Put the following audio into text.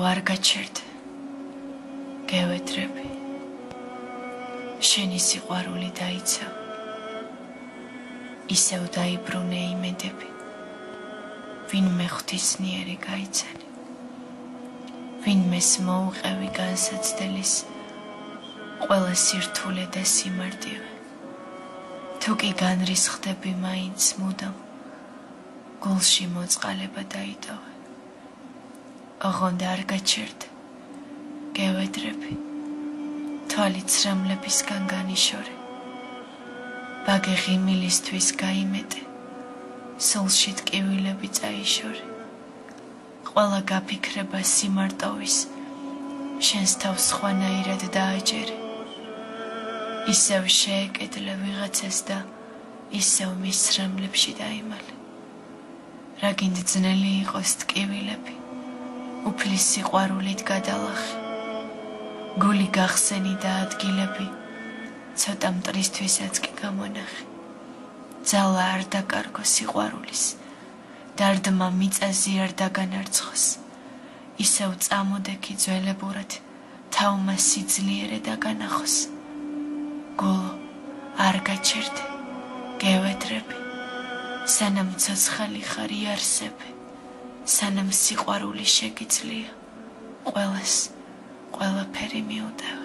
არ გაჩერდე, გევედრები, შენი სიყვარული დაიცა, ისევ დაიბრუნე იმედები, ვინმე ღვთისმიერი გაიცანი, ვინმეს მოუყევი განსაცდელის, ყველა სირთულე და სიმარტივე, თუ კი განრისხდები მაინც მუდამ, გულში მოწყალება დაიტოვე. ოღონდ არ გაჩერდე, გევედრები, თვალი ცრემლებისგან განიშორე, ბაგე ღიმილისთვის გაიმეტე, სულში ტკივილები წაიშორე, ყველა გაფიქრება სიმარტოვის, შენს თავს სხვანაირად დააჯერე, ისევ შეეკედლე ვიღაცას და ისევ მის ცრემლებში დაიმალე, რა გინდ ძნელი იყოს ტკივილები, უფლის სიყვარულით გადალახე, გული გახსენი და ადგილები, ცოტა მტრისთვისაც კი გამონახე, ძალა არ დაკარგო სიყვარულის, დარდმა მიწაზე არ დაგანარცხოს, ისევ წამოდექი ძველებურად, თავმა სიძლიერე დაგანახოს. გულო, არ გაჩერდე, გევედრები, სანამ ცოცხალი ხარ იარსებე, სანამ სიყვარული შეგიძლია, ყველას ყველაფერი მიუტევ.